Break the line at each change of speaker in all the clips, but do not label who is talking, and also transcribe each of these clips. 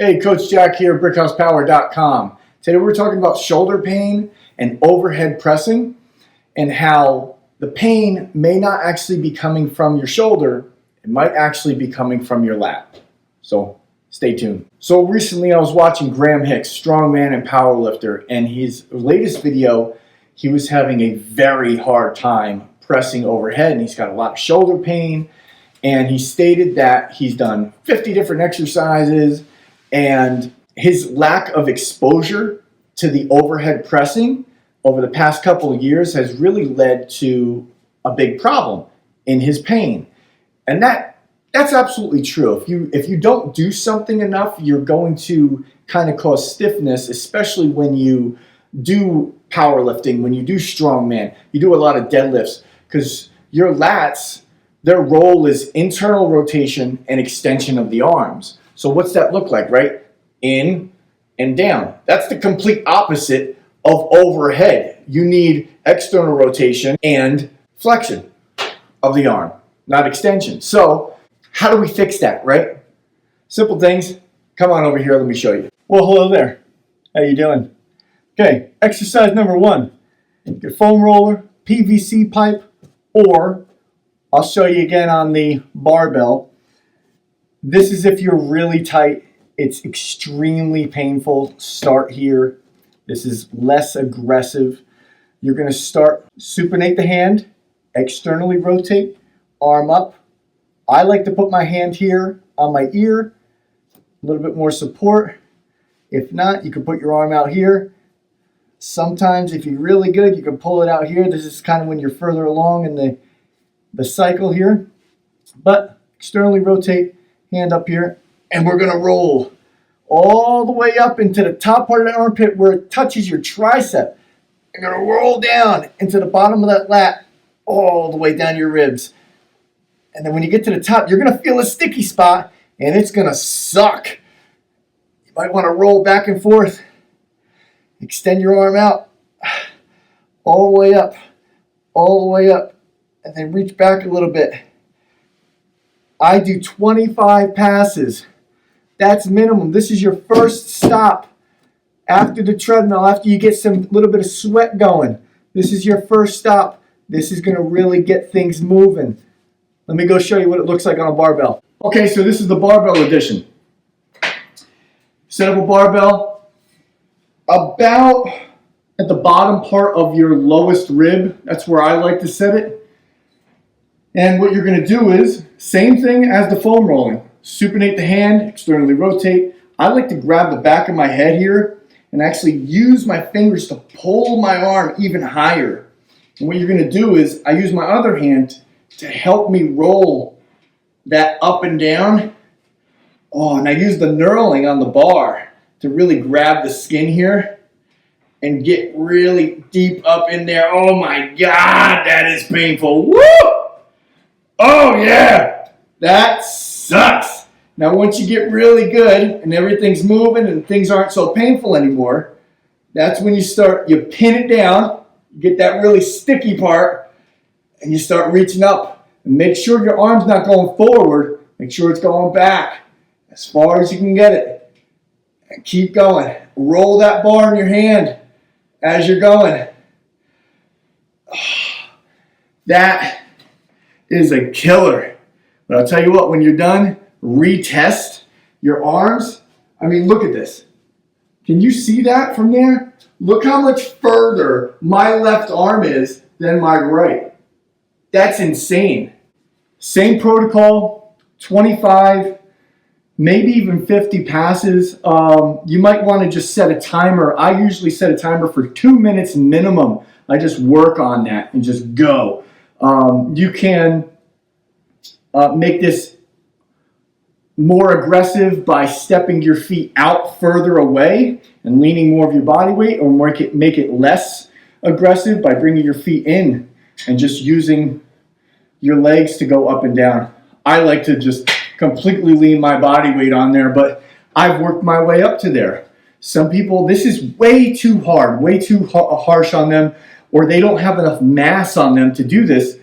Hey, Coach Jack here, BrickhousePower.com. Today we're talking about shoulder pain and overhead pressing and how the pain may not actually be coming from your shoulder. It might actually be coming from your lat. So stay tuned. So recently I was watching Graham Hicks, strongman and powerlifter, and his latest video, he was having a very hard time pressing overhead and he's got a lot of shoulder pain. And he stated that he's done 50 different exercises and his lack of exposure to the overhead pressing over the past couple of years has really led to a big problem in his pain. And that's absolutely true. If you don't do something enough, you're going to kind of cause stiffness, especially when you do powerlifting, when you do strongman, you do a lot of deadlifts, because your lats, their role is internal rotation and extension of the arms. So what's that look like, right? In and down. That's the complete opposite of overhead. You need external rotation and flexion of the arm, not extension. So how do we fix that, right? Simple things. Come on over here, let me show you. Well, hello there. How you doing? Okay, exercise number 1. Your foam roller, PVC pipe, or I'll show you again on the barbell. This is if you're really tight. It's extremely painful. Start here. This is less aggressive. You're going to start supinate the hand, externally rotate, arm up. I like to put my hand here on my ear, a little bit more support. If not, you can put your arm out here. Sometimes if you're really good, you can pull it out here. This is kind of when you're further along in the cycle here. But externally rotate, hand up here, and we're going to roll all the way up into the top part of the armpit where it touches your tricep. You're going to roll down into the bottom of that lat, all the way down your ribs. And then when you get to the top, you're going to feel a sticky spot, and it's going to suck. You might want to roll back and forth. Extend your arm out, all the way up, all the way up, and then reach back a little bit. I do 25 passes. That's minimum. This is your first stop after the treadmill, after you get some little bit of sweat going. This is your first stop. This is going to really get things moving. Let me go show you what it looks like on a barbell. Okay, so this is the barbell edition. Set up a barbell about at the bottom part of your lowest rib. That's where I like to set it. And what you're going to do is, same thing as the foam rolling. Supinate the hand, externally rotate. I like to grab the back of my head here and actually use my fingers to pull my arm even higher. And what you're going to do is, I use my other hand to help me roll that up and down. Oh, and I use the knurling on the bar to really grab the skin here and get really deep up in there. Oh my God, that is painful. Woo! Oh yeah, that sucks. Now once you get really good and everything's moving and things aren't so painful anymore, that's when you pin it down, you get that really sticky part, and you start reaching up. And make sure your arm's not going forward, make sure it's going back as far as you can get it. And keep going. Roll that bar in your hand as you're going. That is a killer. But I'll tell you what, when you're done, retest your arms. I mean, look at this. Can you see that from there? Look how much further my left arm is than my right. That's insane. Same protocol, 25, maybe even 50 passes. You might want to just set a timer. I usually set a timer for 2 minutes minimum. I just work on that and just go. You can make this more aggressive by stepping your feet out further away and leaning more of your body weight, or make it less aggressive by bringing your feet in and just using your legs to go up and down. I like to just completely lean my body weight on there, but I've worked my way up to there. Some people, this is way too hard, way too harsh on them, or they don't have enough mass on them to do this.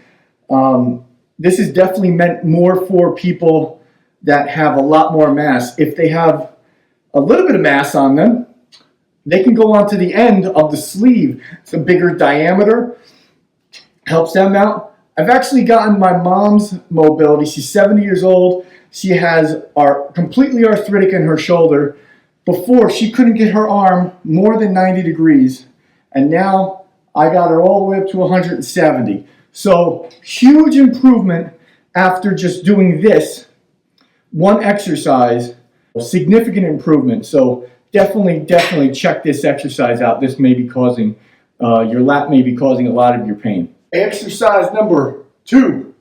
This is definitely meant more for people that have a lot more mass. If they have a little bit of mass on them, they can go onto the end of the sleeve. It's a bigger diameter, helps them out. I've actually gotten my mom's mobility. She's 70 years old. She has completely arthritic in her shoulder. Before, she couldn't get her arm more than 90 degrees. And now I got her all the way up to 170. So huge improvement after just doing this one exercise. Significant improvement. So definitely check this exercise out. This may be causing, your lat may be causing a lot of your pain. Exercise number 2.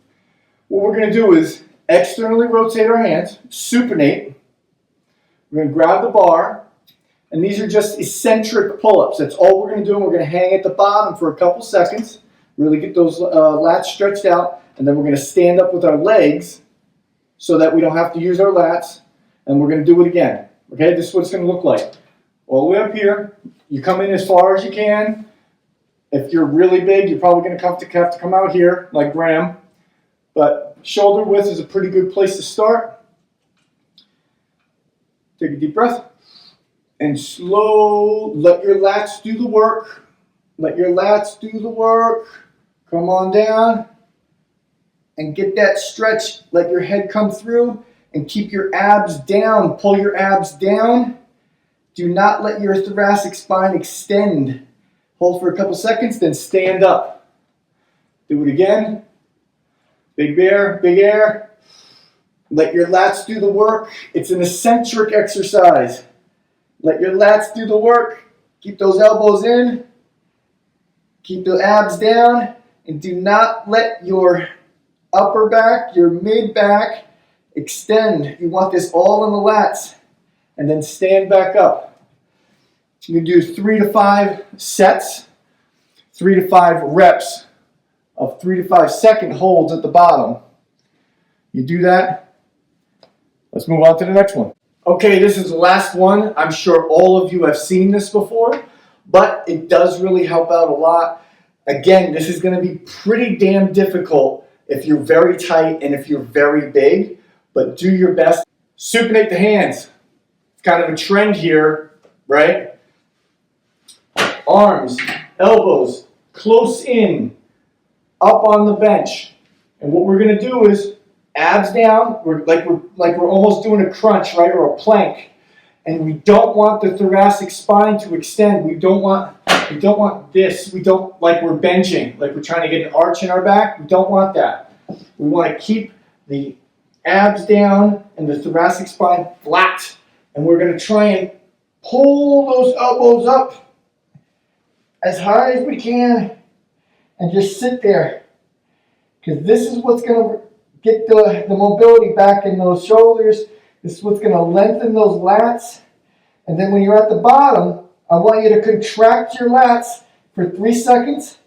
What we're going to do is externally rotate our hands, supinate. We're going to grab the bar, and these are just eccentric pull-ups. That's all we're going to do, and we're going to hang at the bottom for a couple seconds, really get those lats stretched out, and then we're going to stand up with our legs so that we don't have to use our lats, and we're going to do it again. Okay, this is what it's going to look like. All the way up here, you come in as far as you can. If you're really big, you're probably going to have to come out here, like Graham, but shoulder width is a pretty good place to start. Take a deep breath and let your lats do the work. Let your lats do the work. Come on down and get that stretch. Let your head come through and keep your abs down. Pull your abs down. Do not let your thoracic spine extend. Hold for a couple seconds, then stand up. Do it again. Big bear, big air. Let your lats do the work. It's an eccentric exercise. Let your lats do the work. Keep those elbows in. Keep the abs down. And do not let your upper back, your mid back extend. You want this all in the lats. And then stand back up. You can do 3 to 5 sets, 3 to 5 reps of 3 to 5 second holds at the bottom. You do that. Let's move on to the next one. Okay, this is the last one. I'm sure all of you have seen this before, but it does really help out a lot. Again, this is going to be pretty damn difficult if you're very tight and if you're very big, but do your best. Supinate the hands. It's kind of a trend here, right? Arms, elbows, close in, up on the bench. And what we're going to do is abs down, we're almost doing a crunch, right, or a plank, and we don't want the thoracic spine to extend. We don't want this. We don't like we're benching, like we're trying to get an arch in our back. We don't want that. We want to keep the abs down and the thoracic spine flat, and we're going to try and pull those elbows up as high as we can, and just sit there, because this is what's going to get the mobility back in those shoulders. This is what's going to lengthen those lats. And then when you're at the bottom, I want you to contract your lats for 3 seconds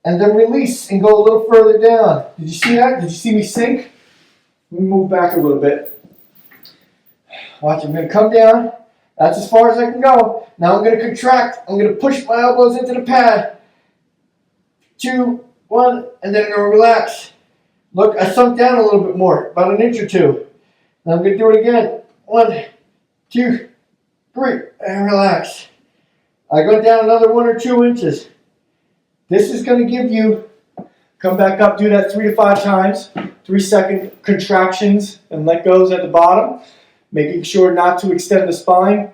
and then release and go a little further down. Did you see that? Did you see me sink? Let me move back a little bit. Watch, I'm going to come down. That's as far as I can go. Now I'm going to contract. I'm going to push my elbows into the pad. 2, 1, and then I'm going to relax. Look, I sunk down a little bit more, about an inch or two. Now I'm going to do it again. 1, 2, 3, and relax. I go down another 1 or 2 inches. This is going to give you, come back up, do that 3 to 5 times, 3-second contractions and let goes at the bottom, making sure not to extend the spine.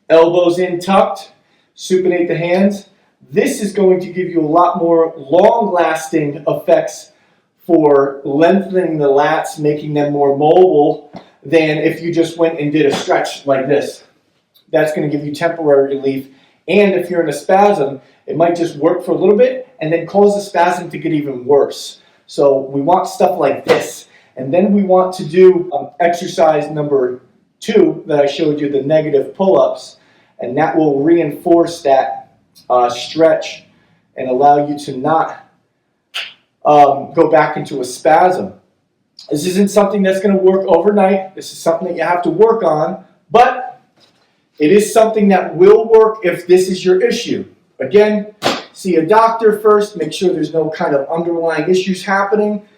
Elbows in tucked, supinate the hands. This is going to give you a lot more long-lasting effects for lengthening the lats, making them more mobile, than if you just went and did a stretch like this. That's going to give you temporary relief. And if you're in a spasm, it might just work for a little bit and then cause the spasm to get even worse. So we want stuff like this. And then we want to do exercise number 2 that I showed you, the negative pull-ups. And that will reinforce that stretch and allow you to not go back into a spasm. This isn't something that's going to work overnight. This is something that you have to work on, but it is something that will work if this is your issue. Again, see a doctor first, make sure there's no kind of underlying issues happening.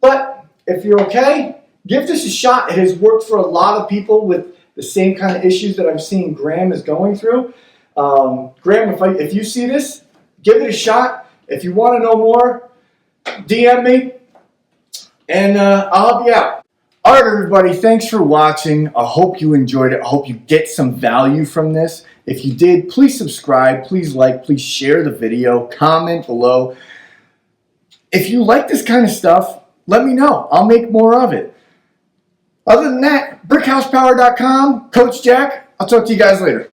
But if you're okay, give this a shot. It has worked for a lot of people with the same kind of issues that I'm seeing Graham is going through. Graham, if you see this, give it a shot. If you want to know more, DM me, and I'll help you out. All right, everybody, thanks for watching. I hope you enjoyed it. I hope you get some value from this. If you did, please subscribe, please like, please share the video, comment below. If you like this kind of stuff, let me know. I'll make more of it. Other than that, brickhousepower.com, Coach Jack. I'll talk to you guys later.